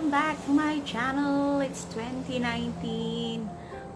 Welcome back to my channel. It's 2019.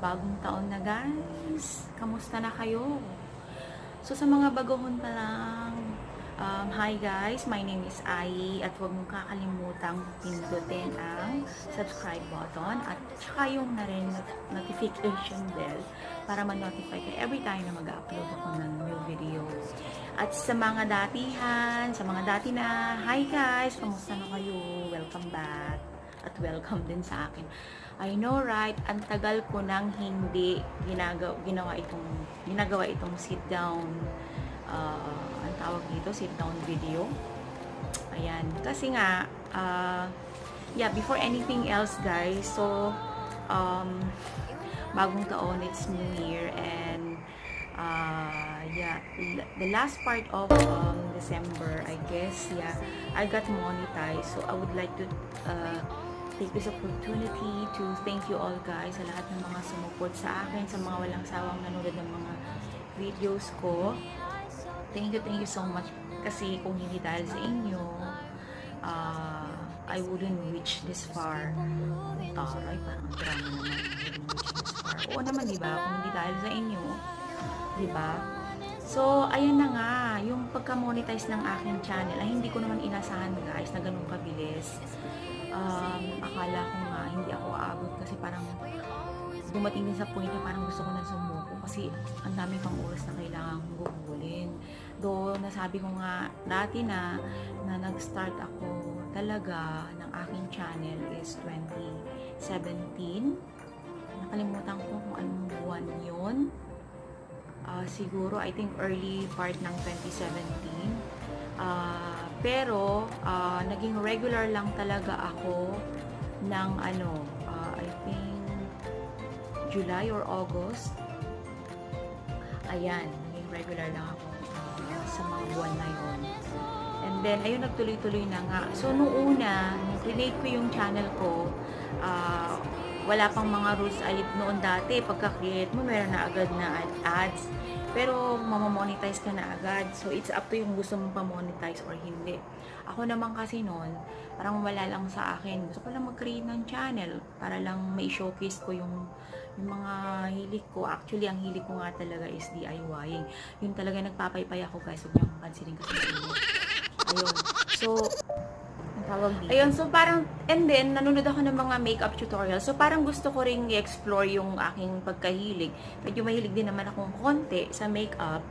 Bagong taon na guys. Kamusta na kayo? So sa mga baguhon pa lang, hi guys, my name is Ai at huwag mong kakalimutang pindutin ang subscribe button at saka yung na rin notification bell para ma-notify ka every time na mag-upload ako ng new video. At sa mga datihan, sa mga dati na, hi guys, kamusta na kayo? Welcome back at welcome din sa akin. I know right, ang tagal ko nang hindi ginagawa itong sit down, ang tawag dito, sit down video. Ayan, kasi nga, yeah, before anything else guys, so, bagong taon, it's New Year, and, yeah, the last part of December, I guess, yeah, I got monetized, so I would like to, take this opportunity to thank you all guys sa lahat ng mga sumuport sa akin, sa mga walang sawang nanonood ng mga videos ko. Thank you so much, kasi kung hindi dahil sa inyo, I wouldn't reach this far. Taray, parang drama naman, I wouldn't reach this far. Oo naman, diba? Kung hindi dahil sa inyo, diba? So, ayun na nga, yung pagka-monetize ng aking channel, ay hindi ko naman inasahan guys na ganun kabilis. Akala ko nga hindi ako aabot kasi parang dumating din sa point na parang gusto ko na sumuko kasi ang dami pang oras na kailangan kong gugulin. Though nasabi ko nga dati na nag-start ako talaga ng aking channel is 2017. Nakalimutan ko kung anong buwan yun. Siguro I think early part ng 2017. Pero naging regular lang talaga ako ng I think July or August. Ayan, naging regular lang ako sa mga buwan na yun. And then ayun, nagtuloy-tuloy na nga. So nung una, nung create ko yung channel ko, wala pang mga rules ay noon dati, pagka-create mo meron na agad na ads. Pero mamamonetize ka na agad. So it's up to yung gusto mong pa-monetize or hindi. Ako naman kasi noon, parang wala lang sa akin. Gusto ko lang mag-create ng channel para lang may showcase ko yung mga hilig ko. Actually, ang hilig ko nga talaga is DIYing. Yun talaga nagpapaypay ako guys. Huwag niyo akong pansinin kasi ayun. So, ayun, so parang, and then, nanonood ako ng mga makeup tutorials. So, parang gusto ko ring i-explore yung aking pagkahilig. Medyo mahilig din naman akong konti sa makeup.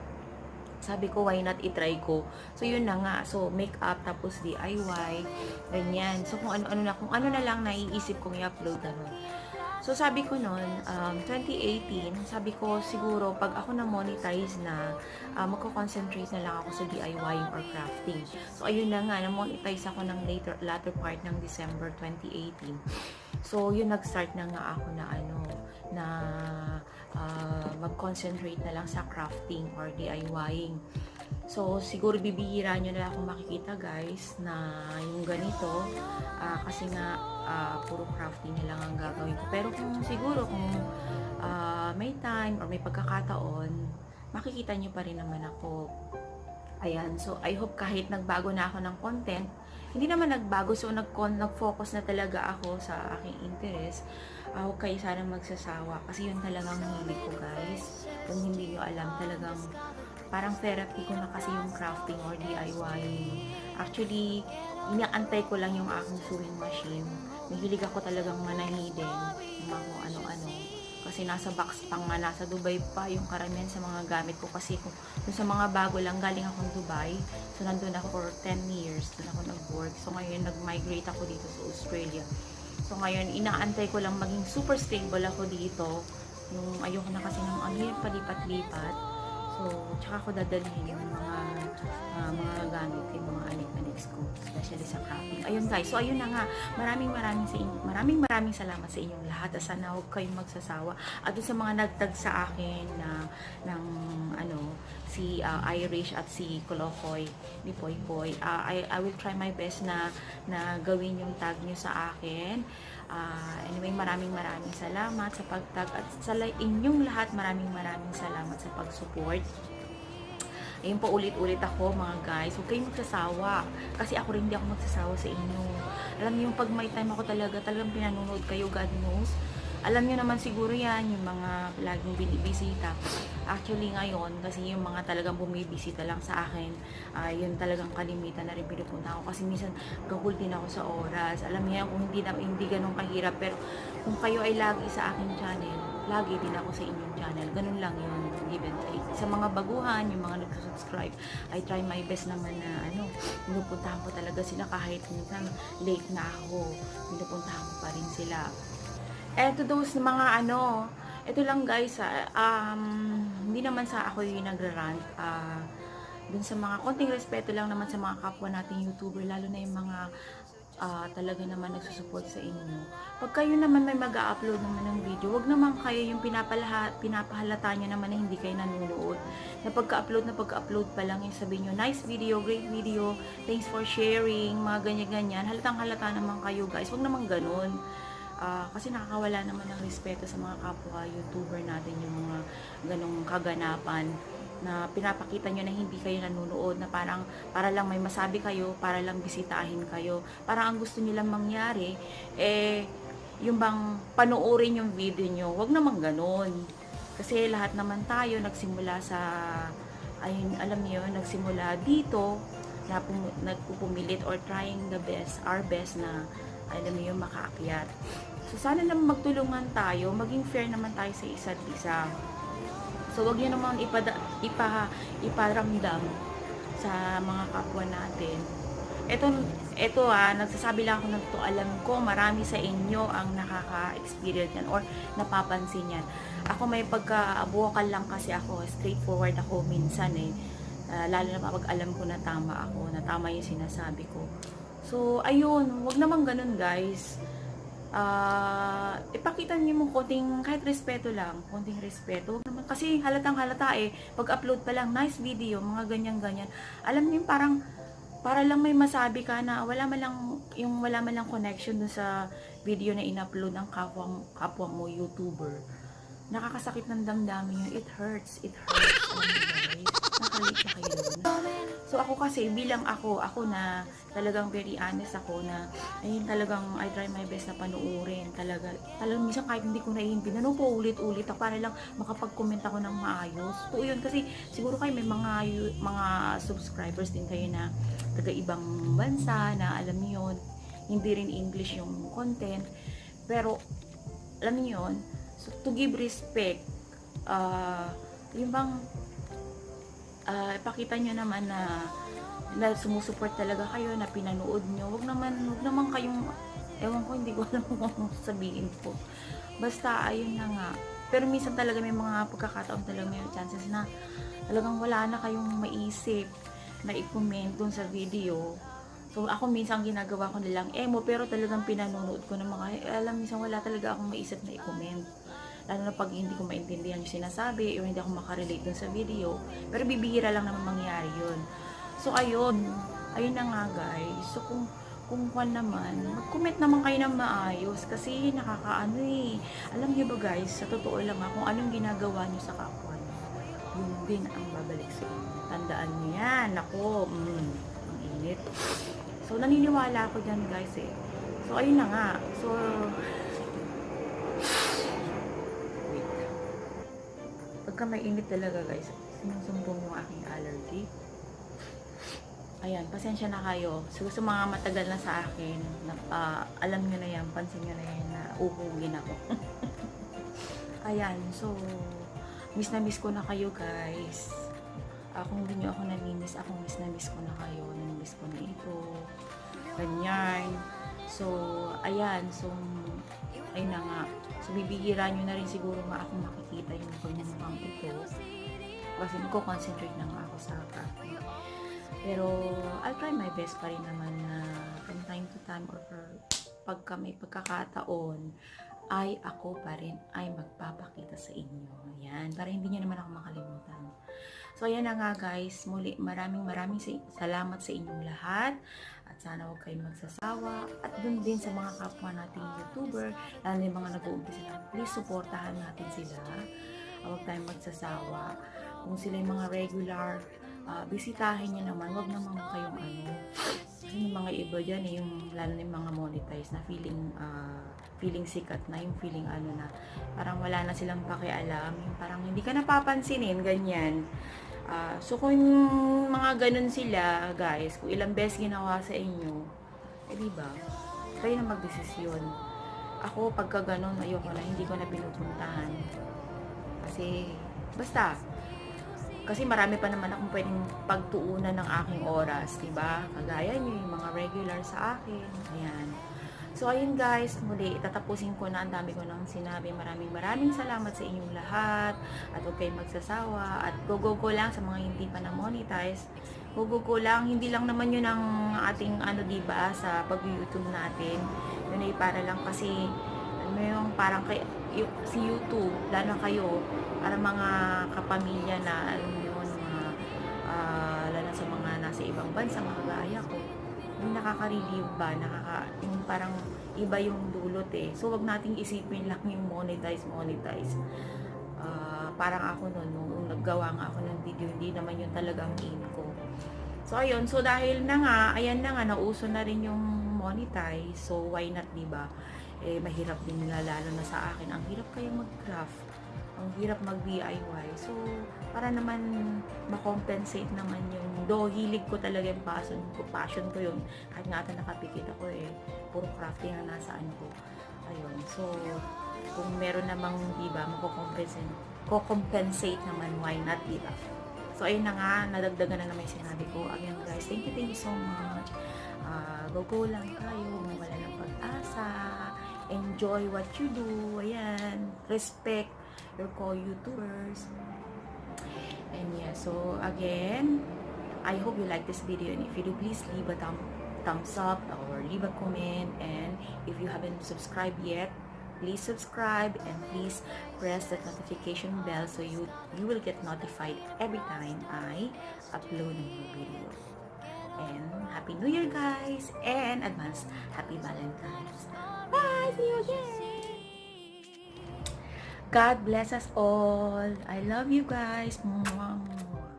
Sabi ko, why not i-try ko? So, yun na nga. So, makeup, tapos DIY, ganyan. So, kung ano na lang naiisip kong i-upload na nun. So, sabi ko noon, 2018, sabi ko siguro pag ako na monetize na, magko-concentrate na lang ako sa DIYing or crafting. So, ayun na nga, na-monetize ako ng latter part ng December 2018. So, yun nag-start na nga ako na mag-concentrate na lang sa crafting or DIYing. So, siguro bibihira nyo na lang akong makikita guys na yung ganito, kasi nga puro crafting na lang ang gagawin ko. Pero kung may time or may pagkakataon, makikita nyo pa rin naman ako. Ayan, so I hope kahit nagbago na ako ng content, hindi naman nagbago, so nag-focus na talaga ako sa aking interest. Huwag kayo sana magsasawa kasi yun talagang hilig ko guys. Kung hindi nyo alam, talagang parang therapy ko na kasi yung crafting or DIY. Actually, inaantay ko lang yung aking sewing machine. Mahilig ako talagang manahi din ng mga kung ano-ano. Kasi nasa box pang nga, nasa Dubai pa yung karamihan sa mga gamit ko. Kasi kung sa mga bago lang, galing akong Dubai. So, nandun ako for 10 years. Doon ako nag-work. So, ngayon, nag-migrate ako dito sa Australia. So, ngayon, inaantay ko lang maging super stable ako dito. Yung ayoko na kasi ng yung palipat-lipat. So, tsaka ko dadalhin yung mga gamit, yung mga anik-anix ko, especially sa crafting. Ayun guys, so ayun na nga, maraming salamat sa inyong lahat. Sana huwag kayong magsasawa. At sa mga nagtag sa akin ng si Irish at si Kolokoy ni Poy Poy, I will try my best na gawin yung tag nyo sa akin. Anyway, maraming salamat sa pagtag at sa inyong lahat, maraming salamat sa pag-support. Ayun po, ulit-ulit ako mga guys. Huwag kayong magsasawa. Kasi ako rin hindi ako magsasawa sa inyo. Alam niyo yung pag may time ako talagang pinanonood kayo, God knows. Alam niyo naman siguro yan, yung mga laging binibisita. Actually ngayon, kasi yung mga talagang bumibisita lang sa akin, yun talagang kalimitan na rin pinupunta ako. Kasi minsan, gagul din ako sa oras. Alam niyo yan, kung hindi ganun kahirap. Pero kung kayo ay lagi sa aking channel, lagi din ako sa inyong channel. Ganun lang yun, give and take. Sa mga baguhan, yung mga nagsusubscribe, I try my best naman na, pinupuntahan ko talaga sila kahit minsan late na ako. Pinupuntahan ko pa rin sila. To those mga ito lang guys, hindi naman sa ako yung nagrarant. Dun sa mga konting respeto lang naman sa mga kapwa nating YouTuber, lalo na yung mga talaga naman nagsusupport sa inyo. Pag kayo naman may mag-upload naman ng video, wag naman kayo yung pinapahalata nyo naman na hindi kayo nanonood. Na pagka-upload pa lang yung sabihin nyo, nice video, great video, thanks for sharing, mga ganyan-ganyan. Halatang halata naman kayo guys, wag naman ganun. Kasi nakakawala naman ng respeto sa mga kapwa YouTuber natin yung mga ganong kaganapan na pinapakita nyo na hindi kayo nanonood, na parang para lang may masabi kayo, para lang bisitahin kayo, parang ang gusto nyo lang mangyari yung bang panoorin yung video nyo. Wag naman ganon, kasi lahat naman tayo nagsimula sa ayun, alam niyo, nagsimula dito na nagpupumilit or trying our best na alam niyo makaakyat. So sana naman magtulungan tayo, maging fair naman tayo sa isa't isa. So wag niyo naman iparamdam sa mga kapwa natin. Ito nagsasabi lang ako ng totoo. Alam ko marami sa inyo ang nakaka-experience yan or napapansin yan. Ako may pagka-vocal lang kasi ako, straightforward ako minsan lalo na pag alam ko na tama ako, na tama yung sinasabi ko. So ayun, wag naman ganun guys. Ipakita niyo mo kahit respeto lang, konting respeto. Wag naman, kasi halatang halata pag-upload pa lang, nice video, mga ganyan-ganyan. Alam niyo parang para lang may masabi ka na wala man lang connection dun sa video na in-upload ng kapwa mo YouTuber. Nakakasakit ng damdamin yun. It hurts. Alam niyo guys, nakalate na kayo dun. So ako kasi bilang ako na talagang very honest ako na ayun, talagang I try my best na panuorin talagang minsan kahit hindi ko naiintindihan po ulit-ulit ako para lang makapag-comment ako ng maayos. So yun, kasi siguro kayo may mga subscribers din kayo na taga ibang bansa na alam niyo yun, hindi rin English yung content, pero alam niyo yun, so to give respect, yung bang ipakita nyo naman na sumusuport talaga kayo, na pinanood nyo. Wag naman kayong, ewan ko, hindi ko alam kung sabihin ko. Basta, ayun na nga. Pero minsan talaga may mga pagkakataon talaga may chances na talagang wala na kayong maisip na i-comment dun sa video. So, ako minsan ginagawa ko nilang pero talagang pinanonood ko ng mga, minsan wala talaga akong maisip na i-comment. Lalo na pag hindi ko maintindihan yung sinasabi o hindi ako makarelate dun sa video. Pero bibihira lang naman mangyari yun. So ayun na nga guys. So kung naman, mag-comment naman kayo ng maayos kasi nakakaano Alam niyo ba guys, sa totoo lang kung anong ginagawa niyo sa kapwa niyo, yun din ang babalik sa inyo. Tandaan niyo yan. Ako, ang init. So naniniwala ako dyan guys So ayun na nga. So pagka may init talaga guys, sinusumbong yung aking allergy. Ayan, pasensya na kayo. So, sa mga matagal na sa akin, alam nyo na yan, pansin nyo na yan na uhugin ako. Ayan, so, miss na miss ko na kayo guys. Kung hindi nyo ako namimiss, miss na miss ko na kayo. Namimiss ko na ito. Ganyan. So, ayan, so, ayun na nga. So, bibihira nyo na rin siguro akong makikita yung pagmumukhang ito. Kasi magko-concentrate na nga ako sa craft. Pero, I'll try my best pa rin naman na from time to time or pagka may pagkakataon, ay ako pa rin ay magpapakita sa inyo. Ayan, para hindi nyo naman ako makalimutan. So, ayan na nga guys. Muli, maraming salamat sa inyong lahat. At sana huwag kayong magsasawa. At dun din sa mga kapwa nating YouTuber, lalo yung mga nag-uumpisa lang, please supportahan natin sila. Huwag tayong magsasawa. Kung sila yung mga regular bisitahin niyo naman. Wag naman kayong ano. Kasi yung mga iba dyan, yung lalo na yung mga monetize na feeling sikat na, yung feeling ano na, parang wala na silang pakialam, yung parang hindi ka napapansinin, ganyan. So kung mga ganun sila, guys, kung ilang beses ginawa sa inyo, diba, kayo na magdesisyon. Ako, pagka ganun, ayoko na, hindi ko na pinupuntahan. Kasi, basta, kasi marami pa naman akong pwedeng pagtuunan ng aking oras, diba? Kagaya nyo, yung mga regular sa akin. Ayan. So, ayun guys, muli, tatapusin ko na, ang dami ko nang sinabi. Maraming salamat sa inyong lahat. At huwag kayong magsasawa. At go lang sa mga hindi pa na-monetize. Go lang, hindi lang naman yun ang ating ano, diba, sa pag-YouTube natin. Yun ay para lang kasi, ano yung parang si YouTube, lalo kayo, para mga kapamilya na, alam mo yun, mga, lalo sa mga nasa ibang bansa, mga gaya ko, yung nakaka-relieve ba, yung parang iba yung dulot eh. So, wag nating isipin lang yung monetize. Parang ako nung naggawa nga ako ng video, hindi naman yun talagang aim ko. So, ayun. So, dahil na nga, ayan na nga, nauso na rin yung monetize. So, why not, diba? Mahirap din nila, lalo na sa akin. Ang hirap kayo mag-craft. Ang hirap mag-DIY. So, para naman makompensate naman yung, though hilig ko talaga yung passion ko yun. Kahit nga ata nakapikit ako puro crafting ang nasaan ko. Ayun. So, kung meron namang, diba, makocompensate naman, why not, diba? So, ayun na nga, nadagdagan na naman yung sinabi ko. Again, guys, thank you so much. Go lang kayo, wala ng pag-asa. Enjoy what you do. Ayan. Respect your co-YouTubers. And yeah, so again, I hope you like this video. And if you do, please leave a thumbs up or leave a comment. And if you haven't subscribed yet, please subscribe and please press the notification bell so you will get notified every time I upload a new video. And Happy New Year, guys! And advance Happy Valentine's. Bye! See you again! God bless us all. I love you guys. Mwah.